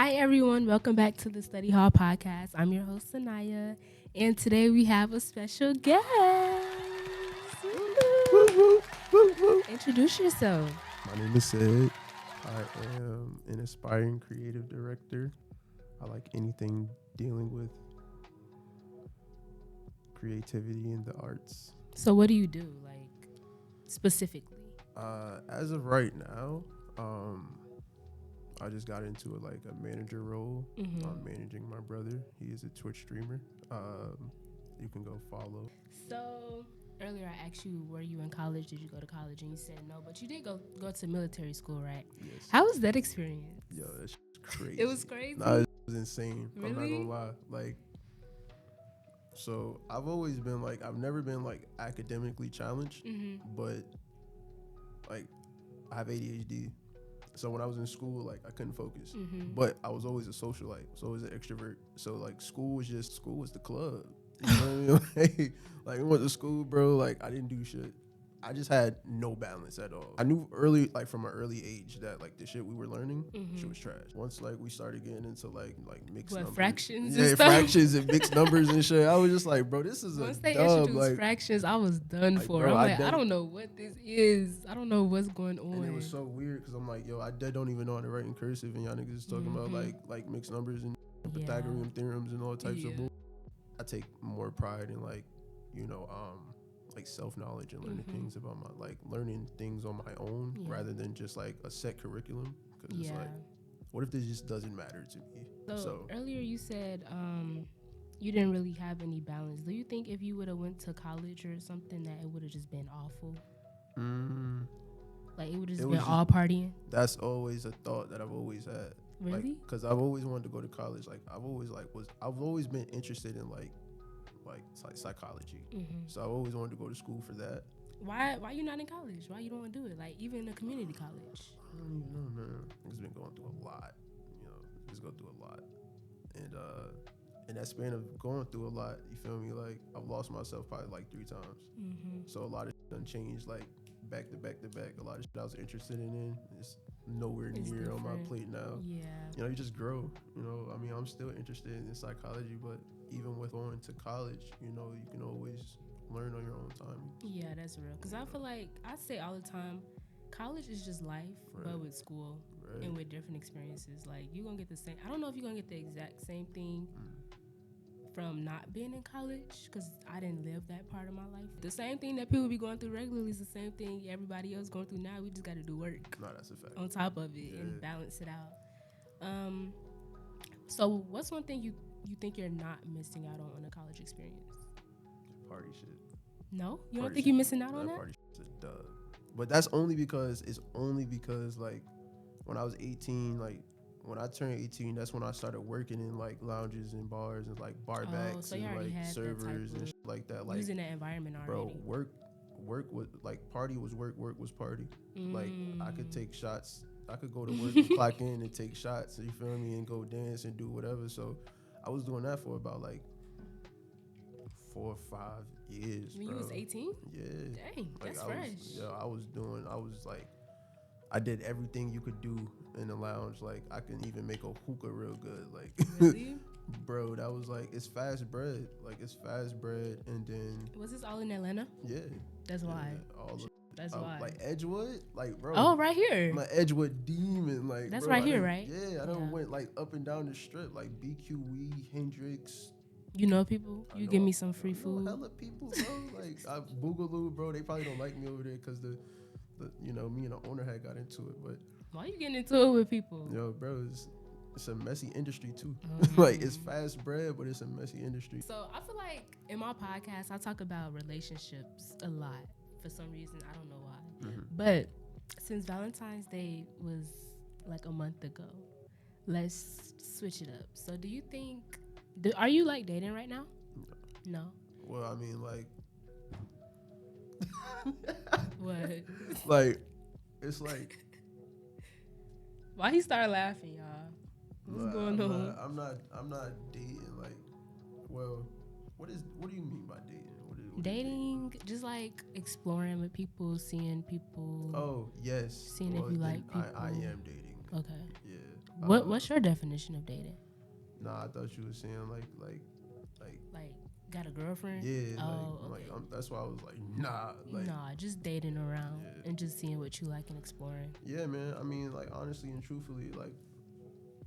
Hi, everyone. Welcome back to the Study Hall Podcast. I'm your host, Sanaya, and today we have a special guest. Woo, woo, woo, woo. Introduce yourself. My name is Ceddy. I am an aspiring creative director. I like anything dealing with creativity in the arts. So, what do you do, like, specifically? As of right now, I just got into a manager role. I'm managing my brother. He is a Twitch streamer. You can go follow. So, earlier I asked you, were you in college? Did you go to college? And you said no, but you did go to military school, right? Yes. How was that experience? Yo, that's crazy. It was crazy? Nah, it was insane. Really? I'm not gonna lie. So I've always been I've never been academically challenged, but I have ADHD. So when I was in school, I couldn't focus, but I was always a socialite, so I was an extrovert. So school was the club. You know what I mean? We went to school, bro. I didn't do shit. I just had no balance at all. I knew from an early age that the shit we were learning, shit was trash. Once we started getting into mixed numbers, fractions, yeah, and stuff? fractions and mixed numbers and shit, I was just bro, this is Once a they dub. introduced fractions, I was done for. Bro, I'm I don't know what this is. I don't know what's going on. And it was so weird because I'm yo, I don't even know how to write in cursive, and y'all niggas is talking about mixed numbers and Pythagorean theorems and all types of bull. I take more pride in self-knowledge and learning things about my learning things on my own rather than just a set curriculum, because it's what if this just doesn't matter to me? So earlier you said you didn't really have any balance. Do you think if you would have went to college or something that it would have just been awful? It would have just been all partying? That's always a thought that I've always had. Really? Because I've always wanted to go to college. I've always been interested in psychology. So I've always wanted to go to school for that. Why you not in college? Why you don't want to do it? Even a community college? I don't even know, man. It's been going through a lot. Just go through a lot. And in that span of going through a lot, you feel me? I've lost myself probably 3 times. So a lot of shit done changed back to back to back. A lot of shit I was interested in is nowhere near on my plate now. Yeah. You just grow. I'm still interested in psychology, but even with going to college, you can always learn on your own time. Yeah, that's real. Because I feel I say all the time, college is just life, but with school and with different experiences. You're going to get the same. I don't know if you're going to get the exact same thing from not being in college, because I didn't live that part of my life. The same thing that people be going through regularly is the same thing everybody else going through now. We just got to do work. No, that's a fact. On top of it and balance it out. So what's one thing you think you're not missing out on a college experience? Party shit. No? You don't think you're missing out on that? Party shit's a dub. But that's only because when I was 18, when I turned 18, that's when I started working in lounges and bars and bar backs so and servers and shit like that. Using that environment already. Bro, work was party was work was party. I could take shots. I could go to work and clock in and take shots, you feel me, and go dance and do whatever. So I was doing that for about 4 or 5 years. When you was 18? Yeah. Dang, that's fresh. I did everything you could do in the lounge. I can even make a hookah real good. Really? Bro, that was it's fast bread. It's fast bread, and then. Was this all in Atlanta? Yeah. That's why. That's why. Edgewood, bro. Oh, right here. My Edgewood demon, That's bro, right here, right? Yeah, I done went up and down the strip, BQE, Hendrix. You know people? You give me some free food. Hella people, bro. I Boogaloo, bro. They probably don't like me over there because the me and the owner had got into it. But why you getting into it with people? Yo, bro, it's a messy industry too. It's fast bread, but it's a messy industry. So I feel in my podcast I talk about relationships a lot. For some reason, I don't know why. But since Valentine's Day was a month ago, let's switch it up. So do you think, are you dating right now? No. Well, I mean, what? It's why he started laughing, y'all? What's going on? I'm not dating. Well, what do you mean by dating? Dating, just exploring with people, seeing people. Oh yes. Seeing if you like people. I am dating. Okay. Yeah. What's your definition of dating? Nah, I thought you were saying like got a girlfriend? yeah, Okay. that's why I was like, nah, just dating around yeah. and just seeing what you like and exploring. Yeah, man. I mean, like honestly and truthfully, like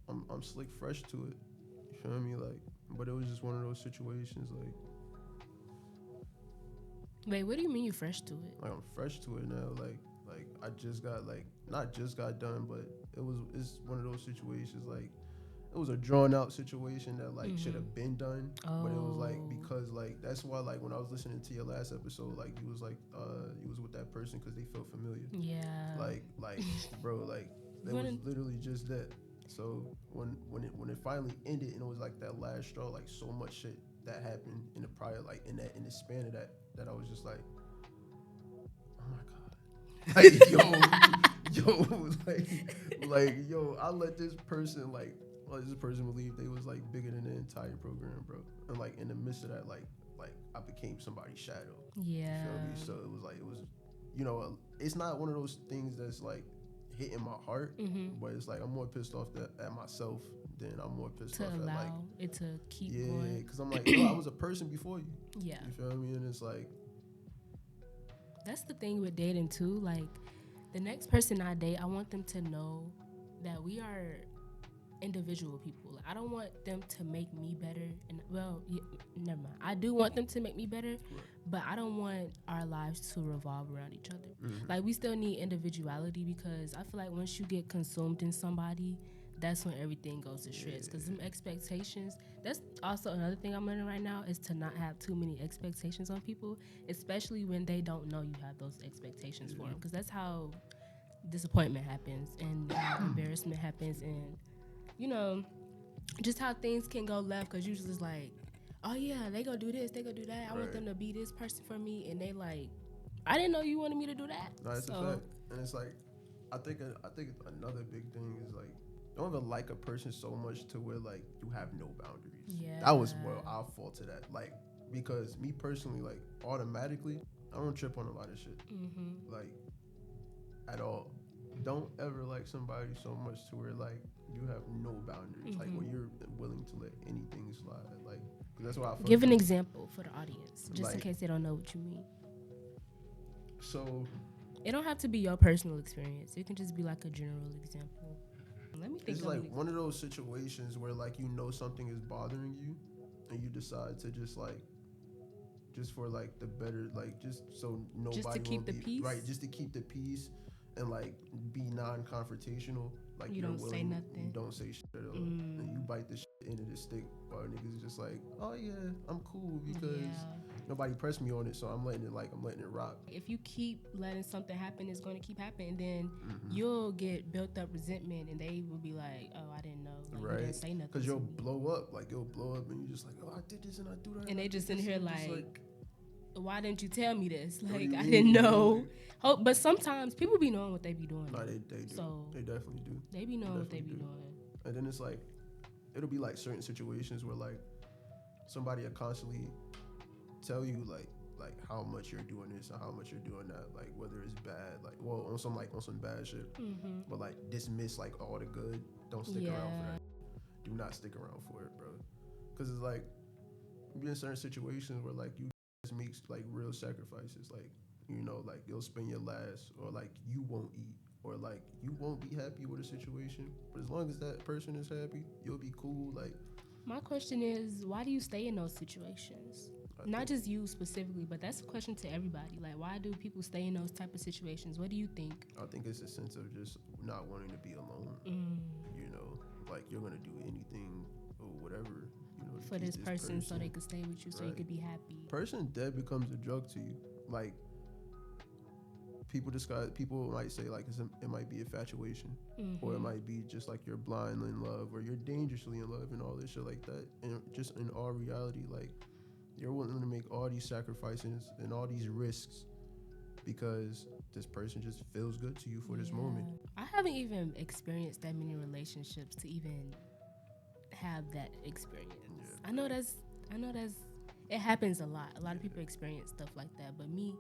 I'm slick fresh to it. You feel me? Like, but it was just one of those situations. Like Wait, what do you mean you fresh to it? I'm fresh to it now. Like I just got not just got done, but it's one of those situations. Like it was a drawn out situation that like should have been done, but it was like because like that's why like when I was listening to your last episode, like you was with that person because they felt familiar. Yeah. Like bro, like that was literally just that. So when it finally ended and it was like that last straw, like so much shit that happened in the prior like in the span of that I was just like, oh my god, like yo, I let this person believe they was like bigger than the entire program, bro, and like in the midst of that, like I became somebody's shadow. Yeah. You feel me? So it was, you know, it's not one of those things that's like hitting my heart, but it's like I'm more pissed off at myself than I'm more pissed off at like it to keep going. Yeah, because I'm like, yo, I was a person before you. Yeah. You feel me? And it's like that's the thing with dating too. Like the next person I date, I want them to know that we are individual people. I don't want them to make me better. And never mind. I do want them to make me better, but I don't want our lives to revolve around each other. Like we still need individuality because I feel like once you get consumed in somebody, that's when everything goes to shreds. Because them expectations, that's also another thing I'm learning right now is to not have too many expectations on people, especially when they don't know you have those expectations for them. Because that's how disappointment happens and embarrassment happens and you know, just how things can go left because you just like, oh yeah, they go do this, they go do that. I want them to be this person for me, and they like, I didn't know you wanted me to do that. No, it's a fact, and it's like, I think another big thing is like, don't ever like a person so much to where like you have no boundaries. Yeah, that was I'll fall to that. Like because me personally, like automatically, I don't trip on a lot of shit, like at all. Don't ever like somebody so much to where like you have no boundaries, like where you're willing to let anything slide. Like, cause that's why I give an example for the audience, just like, in case they don't know what you mean. So it don't have to be your personal experience. It can just be like a general example. Let me think. It's like one of those situations where like you know something is bothering you, and you decide to just like, just for like the better, like just so nobody just to keep the peace, right? Just to keep the peace and like be non-confrontational. Like you don't say nothing. You don't say shit at all, and you bite the shit into the stick. While niggas just like, oh yeah, I'm cool because nobody pressed me on it, so I'm letting it rock. If you keep letting something happen, it's going to keep happening, and then you'll get built up resentment, and they will be like, oh, I didn't know, like, you didn't say nothing. Because you'll blow up, and you're just like, oh, I did this and I do that, and they just in here like, why didn't you tell me this? Like, I mean? didn't know. But sometimes people be knowing what they be doing. No, they do. So they definitely do. They be knowing what they be doing. And then it's like, it'll be like certain situations where like somebody will constantly tell you like how much you're doing this or how much you're doing that, like whether it's bad, like on some bad shit, but like dismiss like all the good. Don't stick around for that. Do not stick around for it, bro. Because it's like you be in certain situations where like you just make like real sacrifices, like you know, like you'll spend your last, or like you won't eat, or like you won't be happy with a situation, but as long as that person is happy, you'll be cool. Like, my question is, why do you stay in those situations? Not just you specifically, but that's a question to everybody. Like, why do people stay in those type of situations? What do you think? I think it's a sense of just not wanting to be alone. You know, like you're gonna do anything or whatever, you know, for this person so they could stay with you, so you could be happy. Person dead becomes a drug to you. Like, people might say like it might be infatuation, or it might be just like you're blindly in love, or you're dangerously in love, and all this shit like that. And just in all reality, like you're willing to make all these sacrifices and all these risks because this person just feels good to you for this moment. I haven't even experienced that many relationships to even have that experience. I know that's it happens a lot. A lot of people experience stuff like that, but me,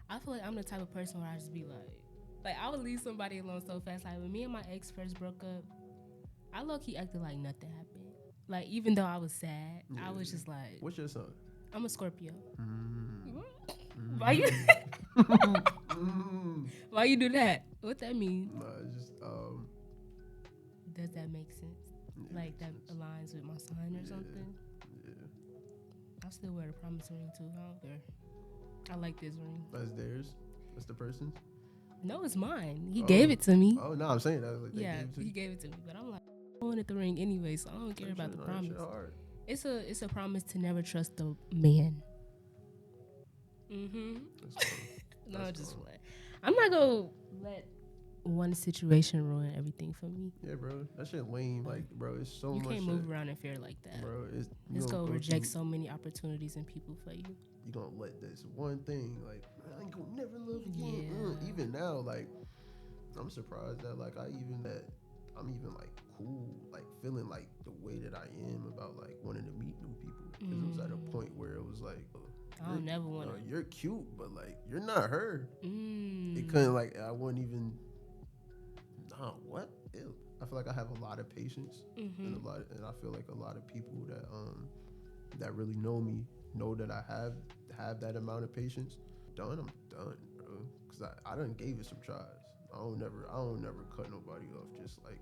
I feel like I'm the type of person where I just be like I would leave somebody alone so fast. Like when me and my ex first broke up, I low-key acted like nothing happened. Like, even though I was sad, I was just like... What's your sign? I'm a Scorpio. Why you... Why you do that? What that mean? Nah, it's just... Does that make sense? Yeah, like, that aligns with my sign or something? Yeah. I still wear the promise ring, too. I don't care. I like this ring. That's theirs? That's the person's? No, it's mine. He gave it to me. Oh, no, I'm saying that. Like, he gave it to me. But I'm like, I wanted the ring anyway, so I don't care about the promise. It's a promise to never trust a man. Mm-hmm. No, just what? I'm not gonna let one situation ruin everything for me. Yeah, bro. That shit lame. Like, bro, it's so much. You can't move around in fear like that. Bro, it's gonna reject so many opportunities and people for you. You gonna let this one thing, like, I ain't gonna never love again. Yeah. Even now, like, I'm surprised that, like, I'm even, like, cool, like, feeling, like, the way that I am about, like, wanting to meet new people. Because it was at a point where it was, like, I don't never want to. You're cute, but, like, you're not her. It couldn't, like, I wouldn't even, what? Ew. I feel like I have a lot of patience. And I feel like a lot of people that really know me know that I have that amount of patience. I'm done, bro. Because I done gave it some tries. I don't never cut nobody off just like.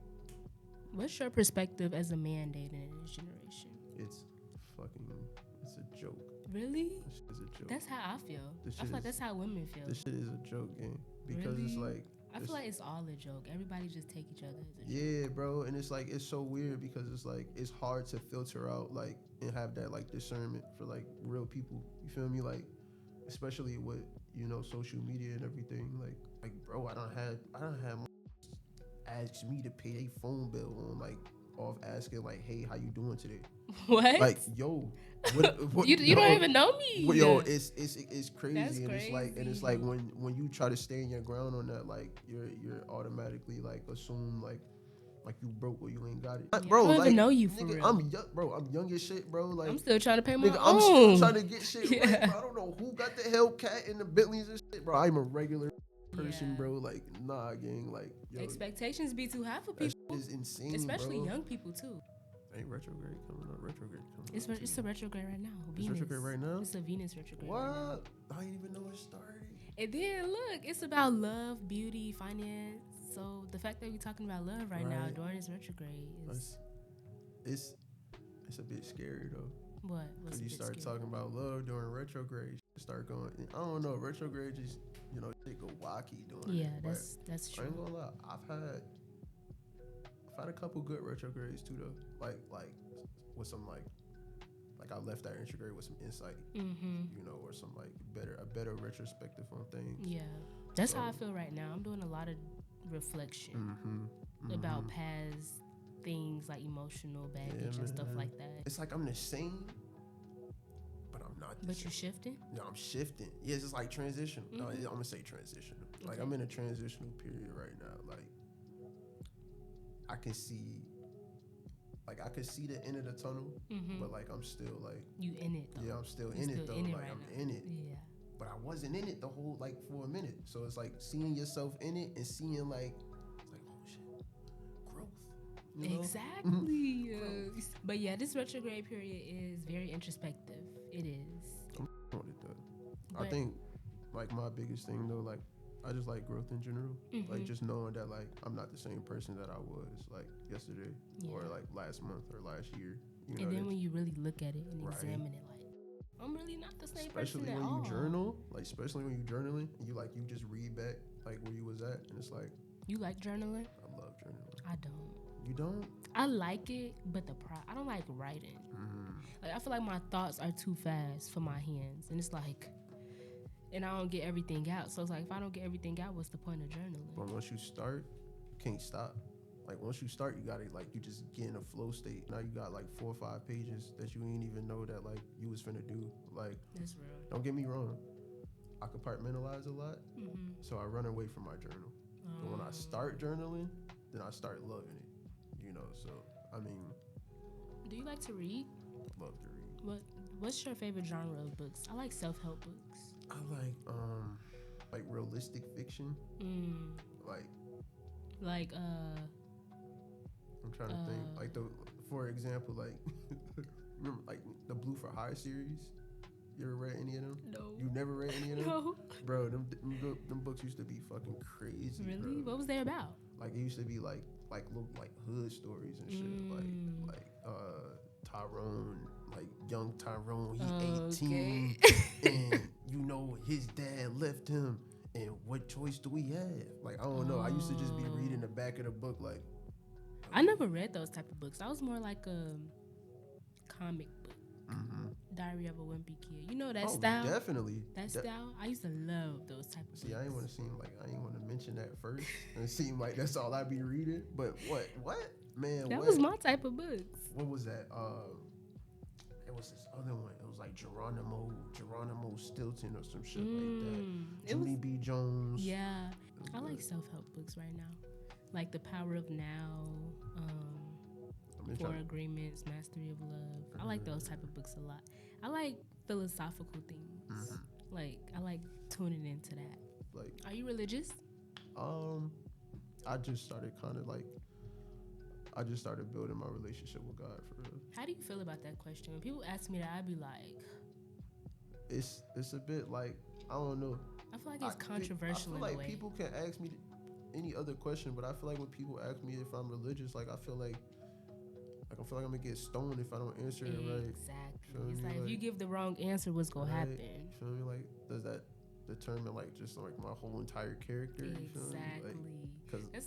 What's your perspective as a man dating in this generation? It's a joke. Really? This shit is a joke. That's how I feel. I feel like that's how women feel. This shit is a joke, gang. Because really? It's like. I feel like it's all a joke. Everybody just take each other as a joke. Yeah, bro. And it's like, it's so weird because it's like, it's hard to filter out, like, and have that, like, discernment for, like, real people. You feel me? Like, especially with, social media and everything. Like, bro, I don't have ask me to pay a phone bill on, like, off asking, like, hey, how you doing today? What? Like, yo. What, you don't even know me. Yo, it's crazy. That's and crazy. It's like when you try to stand your ground on that, like you're automatically like assume like you broke or you ain't got it. Yeah, bro, I don't even know you for real. I'm young, bro. I'm young as shit, bro. Like I'm still trying to pay my own. I'm still trying to get shit right, bro. I don't know who got the Hellcat and the Bentleys and shit, bro. I'm a regular person, bro. Like, nah, gang. Like, yo, expectations be too high for people. That is insane, especially bro. young people too. Ain't retrograde coming up. It's a retrograde right now. It's retrograde right now? It's a Venus retrograde. What? Right now. I didn't even know it started. And then look, it's about love, beauty, finance. So the fact that we're talking about love right now during this retrograde is it's a bit scary though. What? Because you start talking about love during retrograde, you start going. I don't know. Retrograde just they go wacky doing. Yeah, that's true. I ain't gonna lie. I've had a couple good retrogrades too though. Like with some like I left that retrograde with some insight, or some like a better retrospective on things. Yeah, that's how I feel right now. I'm doing a lot of reflection about past things like emotional baggage and stuff like that. It's like I'm the same, but I'm not. But you're shifting. No, I'm shifting. Yeah, it's just like transition. I'm gonna say transitional. Okay. Like I'm in a transitional period right now. Like I can see the end of the tunnel, but like I'm still like you in it. Though. Yeah, I'm still You're in it though. Like right I'm now. in it. Yeah. But I wasn't in it the whole for a minute. So it's like seeing yourself in it and seeing like oh shit, growth. Exactly. But yeah, this retrograde period is very introspective. It is. I'm with it though. I think like my biggest thing though, like I just like growth in general. Like just knowing that like I'm not the same person that I was like yesterday or like last month or last year. And then when you really look at it and examine it, like I'm really not the same person at all. Especially when you journaling and you just read back like where you was at and it's like. You like journaling? I love journaling. I don't. You don't? I like it, but I don't like writing. Like I feel like my thoughts are too fast for my hands, and it's like. And I don't get everything out. So it's like, if I don't get everything out, what's the point of journaling? But once you start, you can't stop. Like, once you start, you gotta, like, you just get in a flow state. Now you got, like, 4 or 5 pages that you ain't even know that, like, you was finna do. Like, that's real. Don't get me wrong. I compartmentalize a lot, so I run away from my journal. But when I start journaling, then I start loving it. So, I mean. Do you like to read? Love to read. What's your favorite genre of books? I like self-help books. I like realistic fiction. I'm trying to think. Like for example, like remember like the Blue for High series. You ever read any of them? No. You never read any of them? No. Bro, them books used to be fucking crazy. Really? Bro. What was they about? Like it used to be like little like hood stories and shit. Like Tyrone, like young Tyrone, he's 18 and you know his dad left him and what choice do we have? Like I don't know. I used to just be reading the back of the book like I never read those type of books. I was more like a comic book. Diary of a Wimpy Kid. You know that style? Definitely. That style? I used to love those type of books. See, I didn't want to mention that first. And it seemed like that's all I'd be reading. But what? Man, that was my type of books. What was that? It was this other one. It was like Geronimo Stilton or some shit like that. Junie B. Jones. Yeah. I like self-help books right now. Like The Power of Now, Four Agreements, Mastery of Love. I like those type of books a lot. I like philosophical things. Like I like tuning into that. Like, are you religious? I just started building my relationship with God for real. How do you feel about that question? When people ask me that, I'd be like, it's a bit like I don't know. I feel like it's controversial. I feel like people can ask me any other question, but I feel like when people ask me if I'm religious, like I feel like I'm gonna get stoned if I don't answer it right. Exactly. It's like if you give the wrong answer, what's gonna happen? You feel me? Like, does that determine like just like my whole entire character? Exactly. You feel me? Like,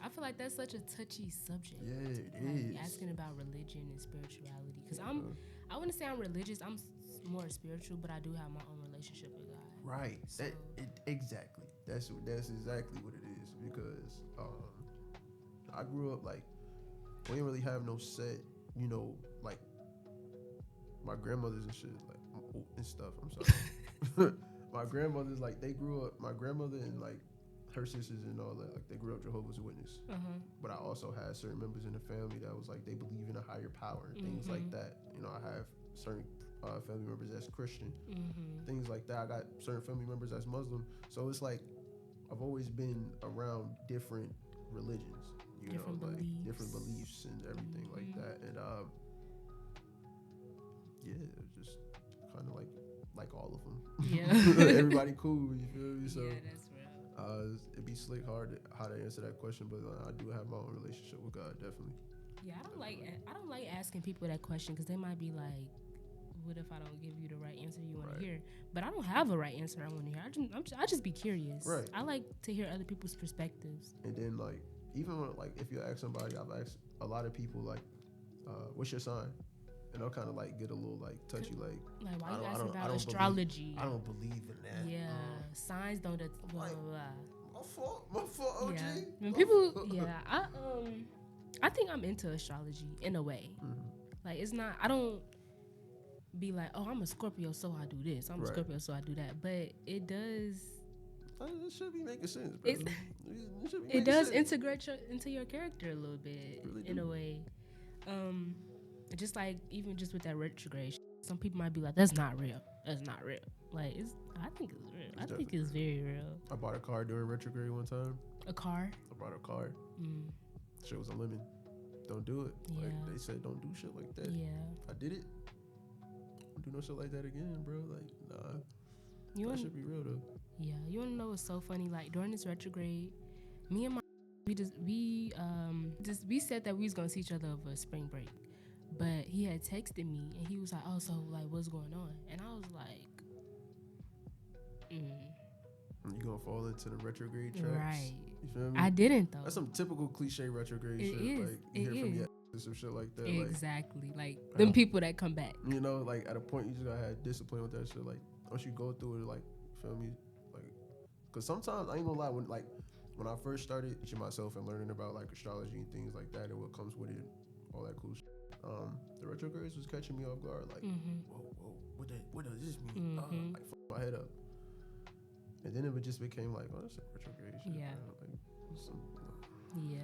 I feel like that's such a touchy subject. Yeah, it is. Asking about religion and spirituality, because I wouldn't say I'm religious. I'm more spiritual, but I do have my own relationship with God. Right. So, exactly. That's exactly what it is. Because I grew up like. We didn't really have no set, you know, like my grandmothers and shit, like and stuff. I'm sorry. My grandmothers, like they grew up. My grandmother and like her sisters and all that, like they grew up Jehovah's Witness. But I also had certain members in the family that was like they believe in a higher power and things like that. You know, I have certain family members that's Christian, things like that. I got certain family members that's Muslim. So it's like I've always been around different religions. Different beliefs and everything like that, and just kind of like all of them. Yeah, everybody cool. You feel me? So yeah, that's real. It'd be slick hard how to answer that question, but I do have my own relationship with God, definitely. Yeah, I don't like asking people that question because they might be like, what if I don't give you the right answer you want to hear? But I don't have a right answer I want to hear. I just be curious. Right. I like to hear other people's perspectives. And then like. Even when, like, if you ask somebody, I've asked a lot of people, like, what's your sign? And they'll kind of, like, get a little, like, touchy, like why you asking about astrology? I don't believe in that. Yeah, signs don't, blah, like, blah, blah. My fault, OG. Yeah. When people, I think I'm into astrology in a way. Like, it's not, I don't be like, oh, I'm a Scorpio, so I do this. I'm a Scorpio, so I do that. But it does... It should be making sense, bro. It does integrate into your character a little bit, really in a way. Just like even just with that retrograde, some people might be like, "That's not real. That's not real." Like, I think it's real. I think it's very real. I bought a car during retrograde one time. A car? I bought a car. Shit was a lemon. Don't do it. Yeah. Like, they said don't do shit like that. Yeah. I did it. Don't do no shit like that again, bro. Like, nah. That should be real though. Yeah, you wanna know what's so funny? Like during this retrograde, me and my we said that we was gonna see each other over spring break, but he had texted me and he was like, "Oh, so like what's going on?" And I was like, You gonna fall into the retrograde tracks, right? You feel me? I didn't though. That's some typical cliche retrograde shit. Like you hear from your some shit like that. Exactly, like them people that come back. You know, like at a point you just gotta have discipline with that shit. Like once you go through it, like feel me. Cause sometimes I ain't gonna lie, when I first started teaching myself and learning about like astrology and things like that and what comes with it, all that cool shit, the retrogrades was catching me off guard. Like, whoa, what does this mean? Like, fuck my head up. And then it just became like, oh, that's a retrograde shit. Yeah. Like, yeah.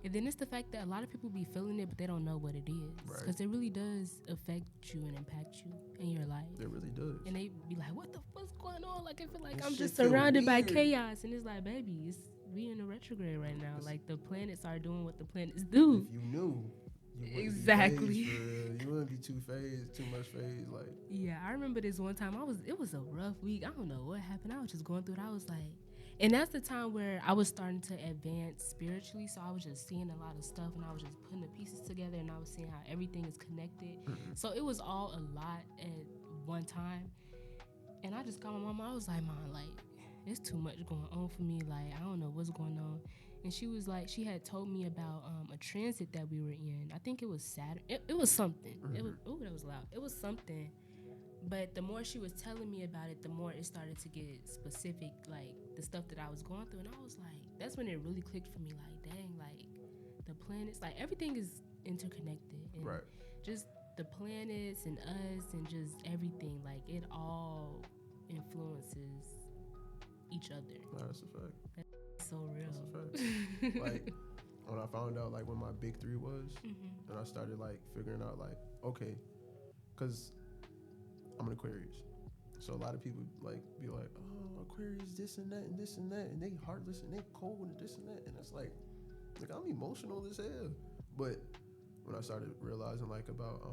And then it's the fact that a lot of people be feeling it, but they don't know what it is. Because it really does affect you and impact you in your life. It really does. And they be like, what's going on? Like, I feel like I'm just surrounded by chaos. And it's like, baby, we in a retrograde right now. Like the planets are doing what the planets do. If you knew, you wouldn't Exactly. be phased for real. You wouldn't be too much phased. Like, yeah, I remember this one time. It was a rough week. I don't know what happened. I was just going through it. I was like, and that's the time where I was starting to advance spiritually. So I was just seeing a lot of stuff, and I was just putting the pieces together, and I was seeing how everything is connected. So it was all a lot at one time. And I just called my mom. I was like, Mom, like, it's too much going on for me. Like, I don't know what's going on. And she was like, she had told me about a transit that we were in. I think it was Saturn. It was something. It was, oh, that was loud. It was something. But the more she was telling me about it, the more it started to get specific, like the stuff that I was going through. And I was like, that's when it really clicked for me. Like, dang, like the planets, like everything is interconnected. And just the planets and us and just everything, like it all influences each other. That's a fact. That's so real. That's a fact. Like when I found out like when my big 3 was, and I started like figuring out like, okay, because I'm an Aquarius, so a lot of people like be like, oh, Aquarius this and that and this and that, and they heartless and they cold and this and that, and it's like I'm emotional as hell. But when I started realizing like about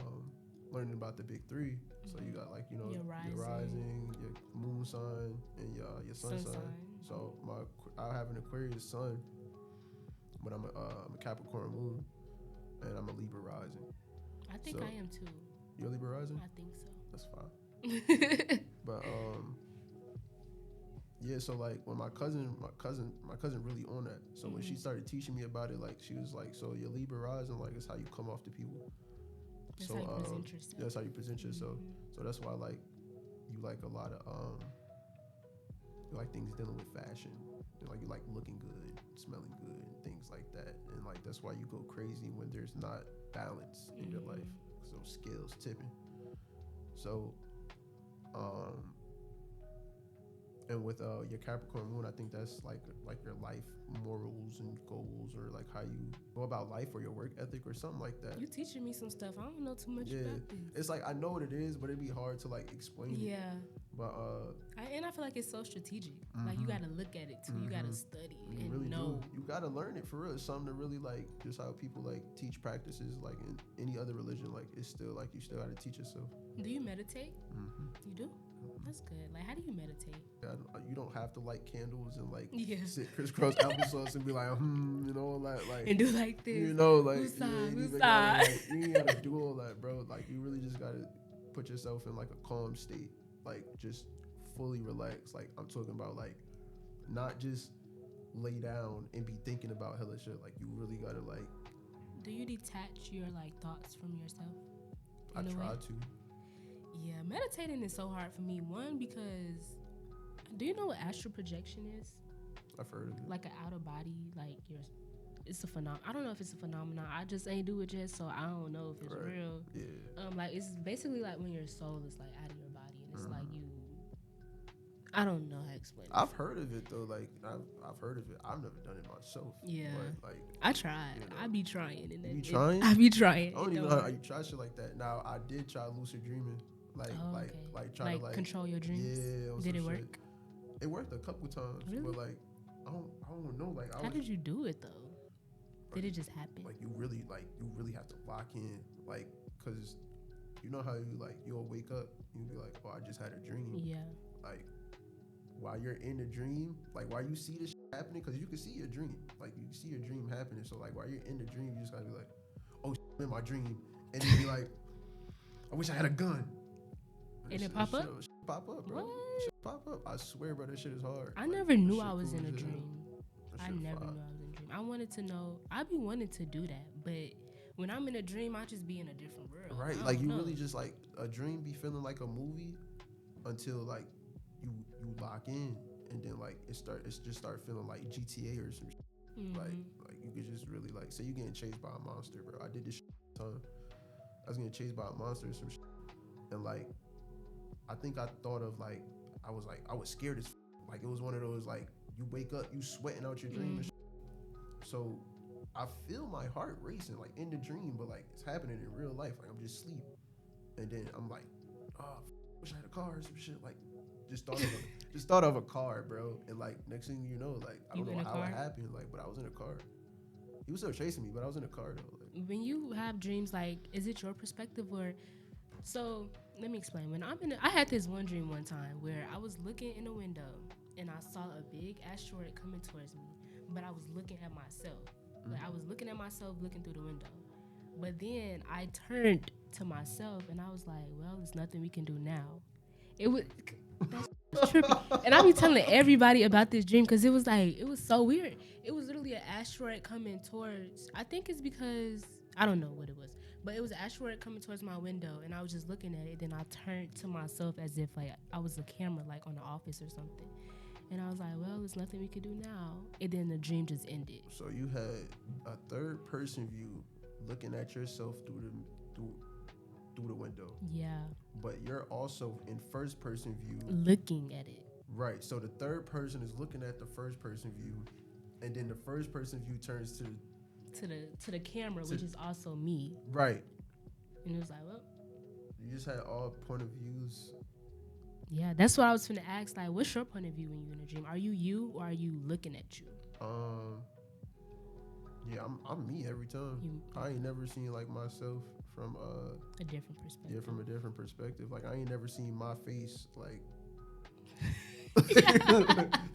learning about the big 3, so you got like, you know, your rising, your moon sign, and your sun sign. So I have an Aquarius sun, but I'm a Capricorn moon, and I'm a Libra rising. I think I am too. You're Libra rising? I think so. That's fine. But yeah, so like when my cousin really on that. So when she started teaching me about it, like she was like, so your Libra rising, like it's how you come off to people. That's so how you present yourself. That's how you present yourself. So that's why like you like a lot of you like things dealing with fashion. Like you like looking good, smelling good, and things like that. And like that's why you go crazy when there's not balance in your life. So scales tipping. So and with your Capricorn moon, I think that's like your life morals and goals, or like how you go about life, or your work ethic, or something like that. You teaching me some stuff. I don't know too much about this. It's like I know what it is, but it'd be hard to like explain it. Yeah. But I feel like it's so strategic. Like you gotta look at it too. You gotta study and really know. You gotta learn it for real. It's something to really like, just how people like teach practices like in any other religion. Like it's still like you still gotta teach yourself. Do you meditate? You do? That's good. Like, how do you meditate? You don't have to light candles and like sit crisscross applesauce and be like, you know, like and do like this. You know, like you ain't gotta do all that, bro. Like you really just gotta put yourself in like a calm state, like just fully relax. Like I'm talking about like not just lay down and be thinking about hella shit. Like you really gotta like. Do you detach your like thoughts from yourself? I try to. Yeah, meditating is so hard for me. One, because do you know what astral projection is? I've heard of it. Like an out of body, like it's a phenomenon. I don't know if it's a phenomenon. I just ain't do it yet, so I don't know if it's real. Yeah. Like it's basically like when your soul is like out of your body, and it's like you. I don't know how to explain it. I've heard of it though. Like I've heard of it. I've never done it myself. Yeah. But, like I tried. You know, I be trying. You trying? I be trying. I don't even know how you try shit like that. Now I did try lucid dreaming. Like try to like control your dreams. Yeah. Did it work? Shit. It worked a couple times, really? But like I don't know. Like how did you do it though? Did it just happen? Like you really have to lock in, like, cause you know how you'll wake up and you'll be like, oh, I just had a dream. Yeah. Like while you're in the dream, like while you see this shit happening, cause you can see your dream, like you can see your dream happening. So like while you're in the dream, you just gotta be like, oh, I'm in my dream, and then be like, I wish I had a gun. And it pop up? Pop up, bro. Shit pop up. I swear, bro, that shit is hard. I never knew I was in a dream. I never knew I was in a dream. I wanted to know. I be wanting to do that, but when I'm in a dream, I just be in a different world. Right, like you really just like a dream be feeling like a movie until like you lock in, and then like it just start feeling like GTA or some shit. Like you could just really like say you getting chased by a monster, bro. I did this shit all the time. I was getting chased by a monster or some shit, and like I think I thought of like I was scared as like it was one of those like you wake up you sweating out your dream and shit. So I feel my heart racing like in the dream, but like it's happening in real life. Like I'm just asleep, and then I'm like, oh, wish I had a car or some shit. Like just thought of Just thought of a car, bro. And like next thing you know, like I don't know how car? it happened, like, but I was in a car. He was still chasing me, but I was in a car though. Like, When you have dreams, like, is it your perspective or? So let me explain. When I had this one dream one time where I was looking in a window and I saw a big asteroid coming towards me, but I was looking at myself. Like I was looking at myself, looking through the window. But then I turned to myself and I was like, well, there's nothing we can do now. It was trippy. And I be telling everybody about this dream because it was so weird. It was literally an asteroid coming towards, I think it's because, I don't know what it was, but it was an asteroid coming towards my window and I was just looking at it. Then I turned to myself as if like I was a camera, like on the office or something. And I was like, well, there's nothing we could do now. And then the dream just ended. So you had a third person view looking at yourself through the window. Yeah. But you're also in first person view. Looking at it. Right. So the third person is looking at the first person view, and then the first person view turns to the camera, which is also me. Right. And it was like, well, you just had all point of views. Yeah, that's what I was finna ask. Like, what's your point of view when you're in a dream? Are you or are you looking at you? Yeah, I'm me every time. I ain't never seen like myself from a different perspective. Yeah, from a different perspective. Like I ain't never seen my face like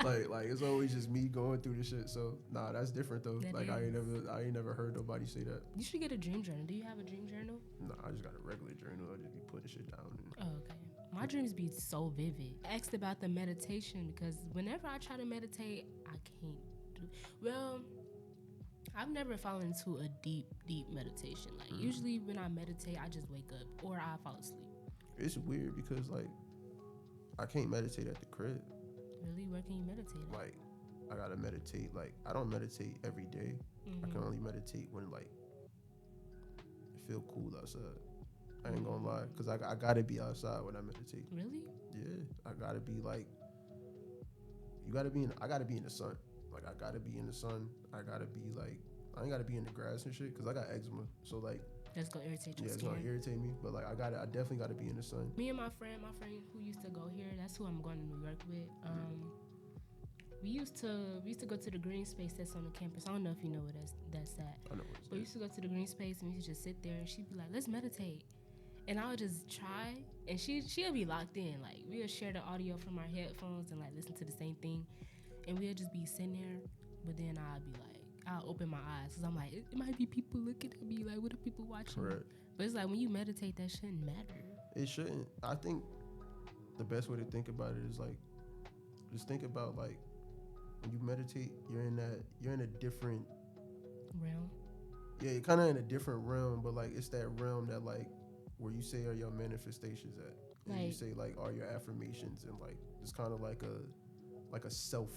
like it's always just me going through the shit. So nah, that's different though. That like is. I ain't never heard nobody say that. You should get a dream journal. Do you have a dream journal? Nah, I just got a regular journal. I just be putting shit down. Oh, okay. My dreams be so vivid. I asked about the meditation because whenever I try to meditate, I can't do. Well, I've never fallen into a deep meditation. Like usually when I meditate, I just wake up or I fall asleep. It's weird because like I can't meditate at the crib. Really? Where can you meditate at? Like I gotta meditate. Like I don't meditate every day. I can only meditate when like it feel cool outside. I ain't gonna lie, cause I gotta be outside when I meditate. Really? Yeah, I gotta be like. I gotta be in the sun. Like I gotta be in the sun. I gotta be like. I ain't gotta be in the grass and shit, cause I got eczema. So like. That's gonna irritate your skin. skin. It's gonna irritate me, but like I definitely gotta be in the sun. Me and my friend who used to go here, that's who I'm going to New York with. We used to go to the green space that's on the campus. I don't know if you know where that's at. I know where it's But we used to go to the green space and we used to just sit there and she'd be like, let's meditate. And I would just try and she'll be locked in. Like we'll share the audio from our headphones and like listen to the same thing. And we'll just be sitting there, but then I'll open my eyes because I'm like, it might be people looking at me. Like, what are people watching? Correct. But it's like when you meditate, that shouldn't matter. It shouldn't. I think the best way to think about it is like, just think about like when you meditate, you're in a different realm. Yeah, you're kind of in a different realm, but like it's that realm that like where you say are your manifestations at, and like, you say like are your affirmations, and like it's kind of like a self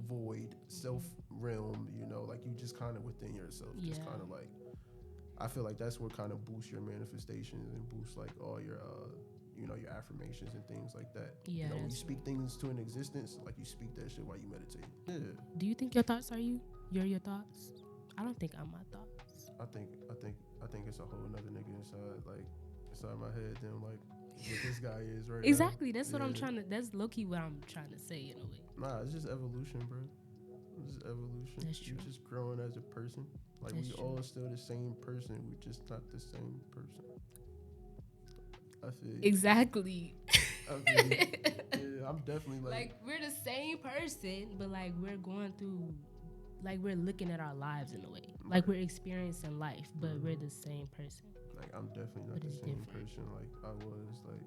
void, self realm, you know, like you just kind of within yourself, just kind of like, I feel like that's what kind of boosts your manifestations and boosts like all your, you know, your affirmations and things like that. Yeah. You know, when you speak things to an existence, like you speak that shit while you meditate. Yeah. Do you think your thoughts are you? You're your thoughts? I don't think I'm my thoughts. I think it's a whole nother nigga inside my head than like what this guy is right exactly. now. That's what I'm trying to. That's low key what I'm trying to say in a way. Nah, it's just evolution, bro. It's just evolution. That's true. You're just growing as a person. Like That's we true. all still the same person. We're just not the same person. I feel exactly. Yeah, I'm definitely like we're the same person, but like we're going through, like we're looking at our lives in a way. Like we're experiencing life, but we're the same person. Like I'm definitely not the same person like I was like.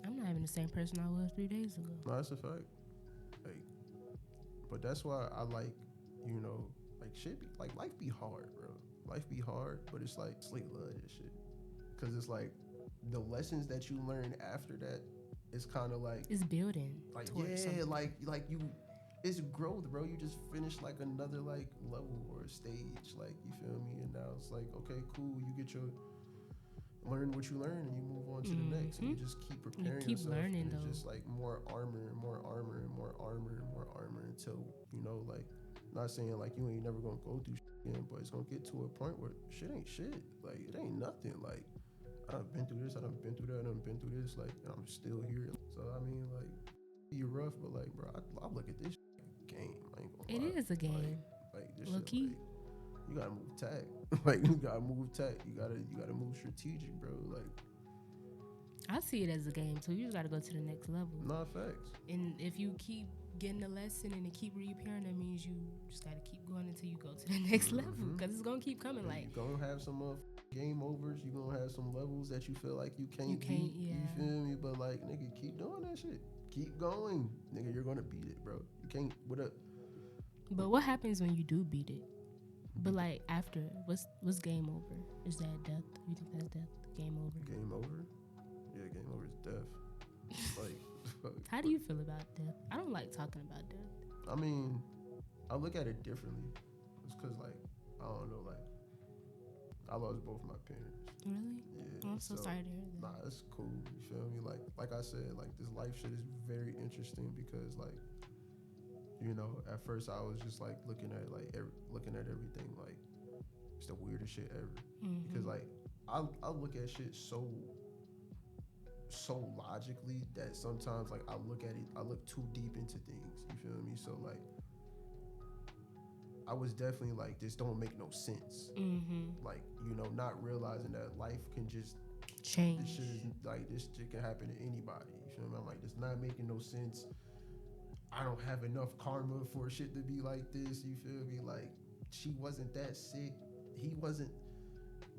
I'm not even the same person I was 3 days ago. No, that's a fact. Like, but that's why I like, you know, like shit. Like life be hard, bro. Life be hard, but it's like slate love this shit. Cause it's like the lessons that you learn after that, it's kind of like it's building. Like something. like you, it's growth, bro. You just finished like another like level or stage, like you feel me. And now it's like okay, cool. You get your learn what you learn and you move on to the next, and you just keep preparing yourself. Learning, and it's just like more armor and more armor and more armor and more armor until you know, like, not saying like you ain't never gonna go through shit again, but it's gonna get to a point where shit ain't shit. Like it ain't nothing. Like I've been through this, I've been through that, I've been through this, like, and I'm still here. So I mean, like, you're rough, but like, bro, I look at this game. I ain't gonna lie. It is a game. Like this Look, shit, like, you gotta move tag. Like you gotta move tag. You gotta move strategic, bro. Like I see it as a game too. You just gotta go to the next level. Not facts. And if you keep getting a lesson and it keep reappearing, that means you just gotta keep going until you go to the next level, because it's gonna keep coming. Like you're gonna have some game overs. You're gonna have some levels that you feel like you can't beat. Yeah. You feel me? But like, nigga, keep doing that shit. Keep going, nigga. You're gonna beat it, bro. You can't. But what happens when you do beat it? But like after, what's game over? Is that death? You think that's death? Game over? Game over? Yeah, game over is death. Like, how do you feel about death? I don't like talking about death. I mean, I look at it differently. It's cause like, I don't know, like, I lost both my parents. Really? Yeah. Oh, I'm so sorry to hear that. Nah, it's cool. You feel me? Like I said, like this life shit is very interesting because like, you know, at first I was just like looking at everything like it's the weirdest shit ever. Because like I look at shit so logically that sometimes like I look too deep into things. You feel me? So like I was definitely like, this don't make no sense. Like, you know, not realizing that life can just change. This shit is like, this shit can happen to anybody. You feel me? I'm like, it's not making no sense. I don't have enough karma for shit to be like this. You feel me? Like, she wasn't that sick. He wasn't.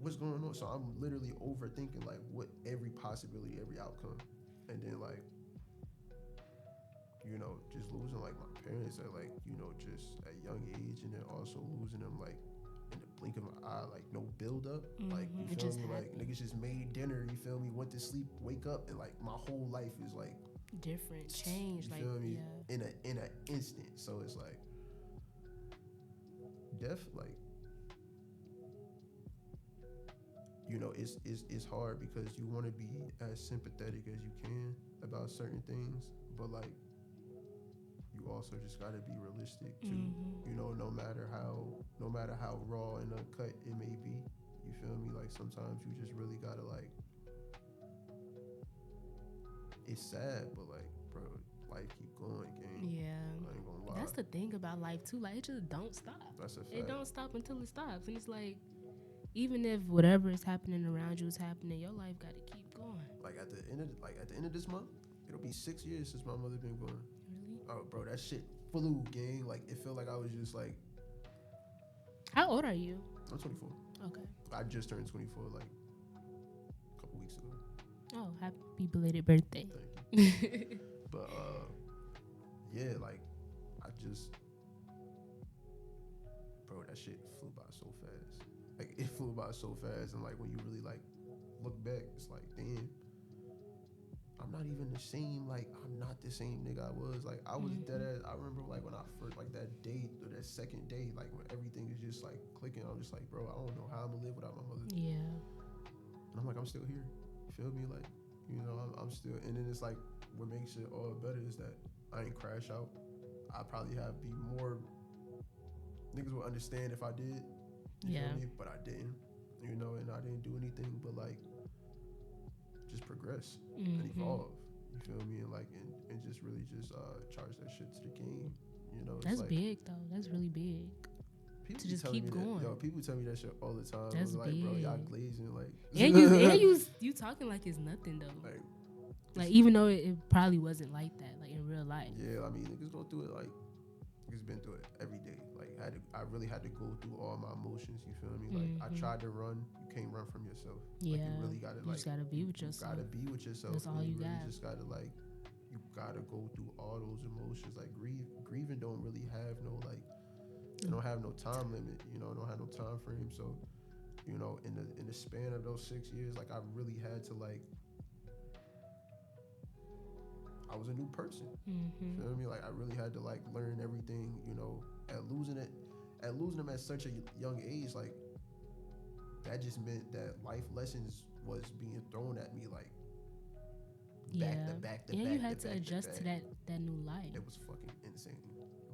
What's going on? So I'm literally overthinking like what every possibility, every outcome, and then like, you know, just losing like my parents at like, you know, just at young age, and then also losing them like in the blink of an eye, like no build up. Like, you feel me? Like niggas just made dinner, you feel me? Went to sleep, wake up, and like my whole life is like different, change. You like feel me? Yeah. In an instant. So it's like death, like, you know, it's hard because you want to be as sympathetic as you can about certain things, but like you also just got to be realistic too. You know, no matter how raw and uncut it may be, you feel me? Like sometimes you just really gotta like, it's sad, but like, bro, life keep going, gang. Yeah, I ain't gonna lie. That's the thing about life too. Like, it just don't stop. That's a fact. It don't stop until it stops, and it's like, even if whatever is happening around you is happening, your life got to keep going. Like at the end of this month, it'll be 6 years since my mother been gone. Really? Oh, bro, that shit flew, gang. Like it felt like I was just like. How old are you? I'm 24. Okay. I just turned 24 like a couple weeks ago. Oh, happy belated birthday. Thank you. But yeah, like I just, bro, that shit flew by so fast. Like it flew by so fast, and like when you really like look back, it's like, damn, I'm not even the same. Like I'm not the same nigga I was. Like I was dead ass. I remember like when I first, like that day or that second day, like when everything is just like clicking. I'm just like, bro, I don't know how I'm gonna live without my mother. Yeah. And I'm like, I'm still here. You feel me? Like, you know, I'm still. And then it's like, what makes it all better is that I ain't crash out. I probably be more. Niggas would understand if I did. You feel me? But I didn't. You know, and I didn't do anything but like just progress and evolve. You feel me? And like and just really just charge that shit to the game. You know, that's like, big though. That's really big. People to just keep going. People tell me that shit all the time. That's like, big. bro, y'all glazing like. And you talking like it's nothing though. Like even though it probably wasn't like that, like in real life. Yeah, I mean niggas go through it like niggas been through it every day. Like I really had to go through all my emotions. You feel me? Like I tried to run. You can't run from yourself. Yeah. Like, you really gotta you just gotta be with yourself. Gotta be with yourself. That's all you really got. Just gotta like, you gotta go through all those emotions. Like grieving don't really have no like, it don't have no time limit. You know, it don't have no time frame. So, you know, in the span of those 6 years, like I really had to like. I was a new person. You feel me? Like I really had to like learn everything. You know, at losing them at such a young age, like that just meant that life lessons was being thrown at me like back to back to back. Yeah, you had to adjust to that new life. It was fucking insane.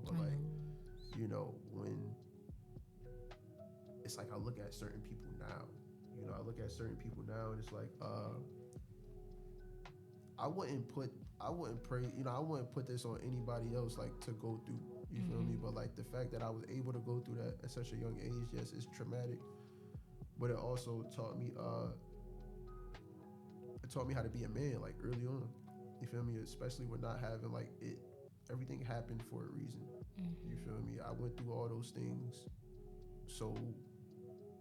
But like, you know, when it's like I look at certain people now, you know, I look at certain people now, and it's like, I wouldn't pray, you know, I wouldn't put this on anybody else, like, to go through, you feel me? But, like, the fact that I was able to go through that at such a young age, yes, it's traumatic, but it also taught me how to be a man, like, early on, you feel me? Especially with not having, like, everything happened for a reason, you feel me? I went through all those things so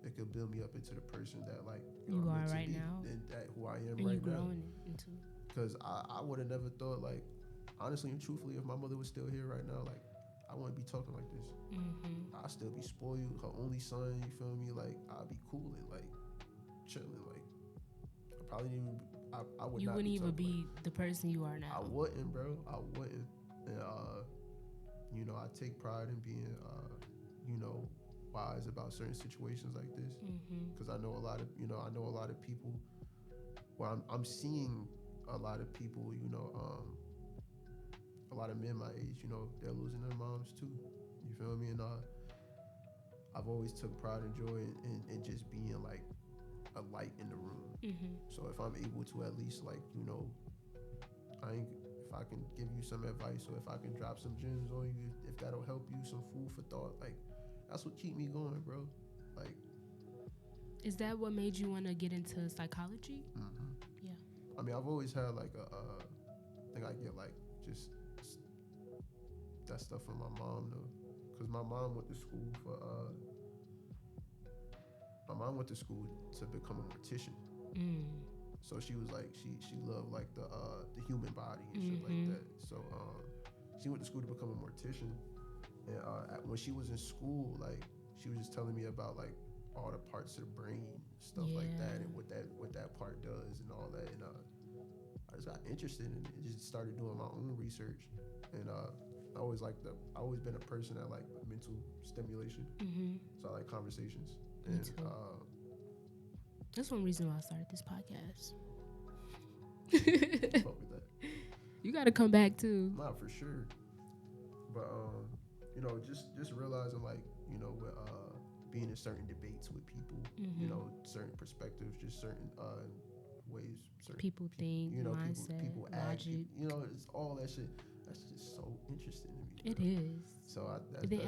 it could build me up into the person that, like, you are right now, and that who I am and right you're now. growing into. Because I would have never thought, like, honestly and truthfully, if my mother was still here right now, like, I wouldn't be talking like this. I'd still be spoiled, her only son, you feel me? Like, I'd be cooling, like, chilling, like, I probably didn't even, I would you not wouldn't be even be like, the person you are now. I wouldn't, bro. I wouldn't. And, you know, I take pride in being, you know, wise about certain situations like this. Because I know a lot of people, well, I'm seeing a lot of people, you know, a lot of men my age, you know, they're losing their moms too. You feel me? And I've always took pride and joy in just being like a light in the room. So if I'm able to at least, like, you know, if I can give you some advice, or if I can drop some gems on you, if that'll help you, some food for thought, like, that's what keep me going, bro. Like, is that what made you want to get into psychology? Yeah. I mean, I've always had like I think I get like just that stuff from my mom though, because my mom went to school to become a mortician. So she was like, she loved like the human body and shit like that. So she went to school to become a mortician, and when she was in school, like, she was just telling me about like all the parts of the brain, stuff like that, and what that part does and all that. And I just got interested in it and just started doing my own research. And I always been a person that like mental stimulation. So I like conversations. Me too. That's one reason why I started this podcast. Fuck with that. You got to come back too. Nah, for sure. But you know, just realizing, like, you know, with being in certain debates with people, you know, certain perspectives, just certain ways people think, you know, mindset, people logic. act, you know, it's all that shit. That's just so interesting to me. It is. So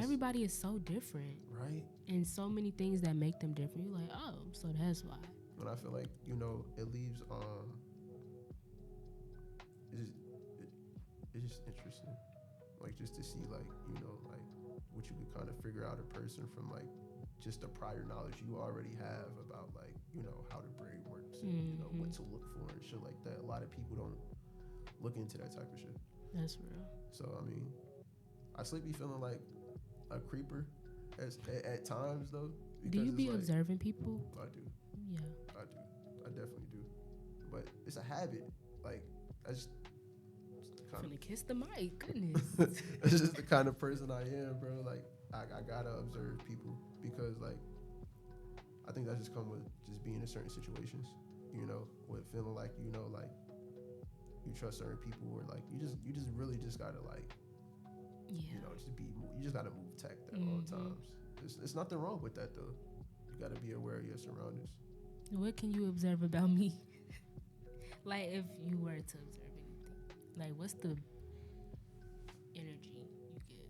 everybody is so different, right? And so many things that make them different. You're like, oh, so that's why. And I feel like, you know, it leaves it's just interesting, like, just to see, like, you know, like, what you could kind of figure out a person from, like, just the prior knowledge you already have about, like, you know, how the brain works and, you know, what to look for and shit like that. A lot of people don't look into that type of shit. That's real. So, I mean, I still be feeling like a creeper at times, though. Do you be like, observing people? I do. Yeah. I do. I definitely do. But it's a habit. Like, that's I'm gonna kiss the mic. Goodness. It's just the kind of person I am, bro. Like, I gotta observe people because, like, I think that just come with just being in certain situations, you know, with feeling like, you know, like, you trust certain people, or like you just really just gotta, like, you know, you just gotta move tech at all times. There's nothing wrong with that though. You gotta be aware of your surroundings. What can you observe about me? Like, if you were to observe anything, like, what's the energy you get?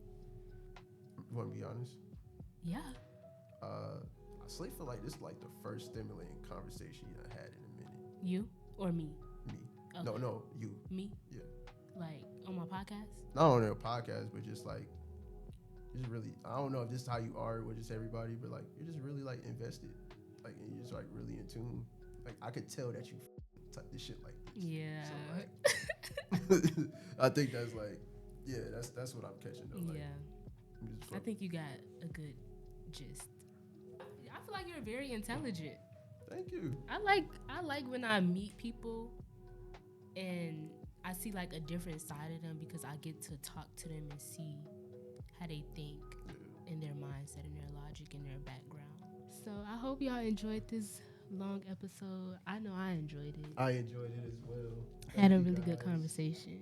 You want to be honest? Yeah. I sleep for like this is like the first stimulating conversation I had in a minute. You or me? Me. Okay. No, you. Me? Yeah. Like, on my podcast? Not on a podcast, but just like, just really, I don't know if this is how you are with just everybody, but like, you're just really like invested. Like, and you're just like really in tune. Like, I could tell that you type this shit like this. Yeah. So, like, I think that's like, yeah, that's what I'm catching though. Like, yeah. I think you got a good gist. I feel like you're very intelligent. Thank you. I like when I meet people and I see like a different side of them, because I get to talk to them and see how they think and their mindset and their logic and their background. So I hope y'all enjoyed this long episode. I know I enjoyed it. I enjoyed it as well. Had a really good conversation.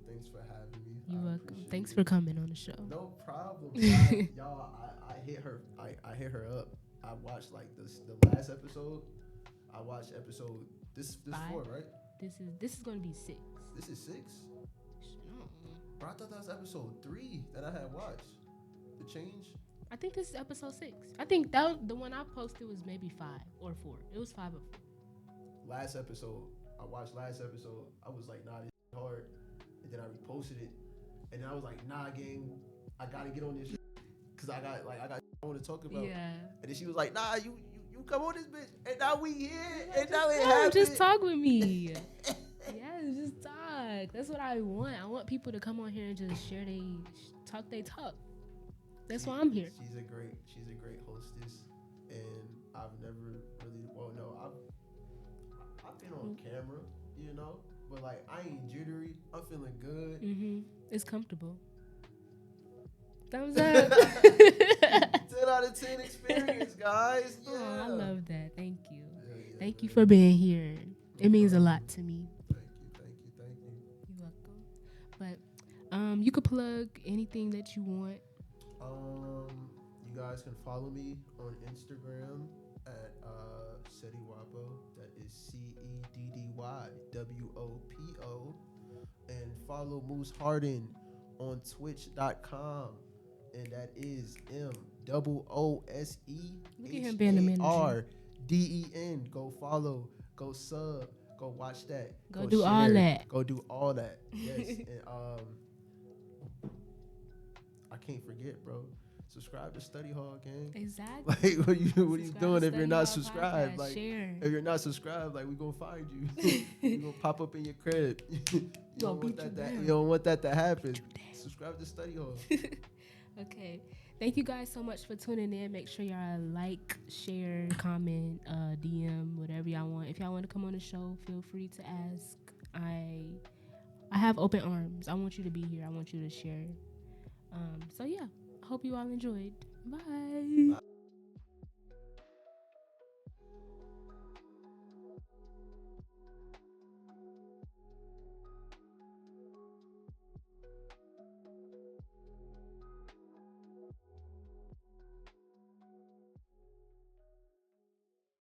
Thanks for having me. You're welcome. Thanks for coming on the show. No problem. Y'all, I hit her up. I watched like the last episode. I watched episode this 4, right? This is gonna be 6. This is 6? No. Bro, I thought that was episode 3 that I had watched. The change? I think this is episode 6. I think the one I posted was maybe 5 or 4. It was 5 or 4. Last episode. I watched last episode. I was like, nah, this is hard. And then I reposted it. And then I was like, nah, gang, I gotta get on this shit. Cause I got I want to talk about. Yeah. And then she was like, nah, you come on this bitch. And now we here. And now it happened. Just talk with me. Yes, just talk. That's what I want. I want people to come on here and just share they talk. That's why I'm here. She's a great hostess. And I've never really, I've been on camera, you know, but like I ain't jittery. I'm feeling good. Mm-hmm. It's comfortable. Thumbs up. 10 out of 10 experience, guys. Yeah. Oh, I love that. Thank you. Yeah, thank you for being here. It means a lot to me. Thank you. You're welcome. But you could plug anything that you want. You guys can follow me on Instagram at Ceddy Wapo. That is CEDDYWOPO. And follow Moose Harden on Twitch.com. And that is MOOSEHARDEN. Go follow, go sub, go watch that. Go do share, all that. Go do all that. Yes. And I can't forget, bro. Subscribe to Study Hall, gang. Exactly. Like, what are you doing if you're not subscribed? Podcast, like, share. If you're not subscribed, like, we gonna find you. We gonna pop up in your crib. You don't want that to happen. Subscribe to Study Hall. Okay. Thank you guys so much for tuning in. Make sure y'all like, share, comment, DM, whatever y'all want. If y'all want to come on the show, feel free to ask. I have open arms. I want you to be here. I want you to share. So yeah, I hope you all enjoyed. Bye.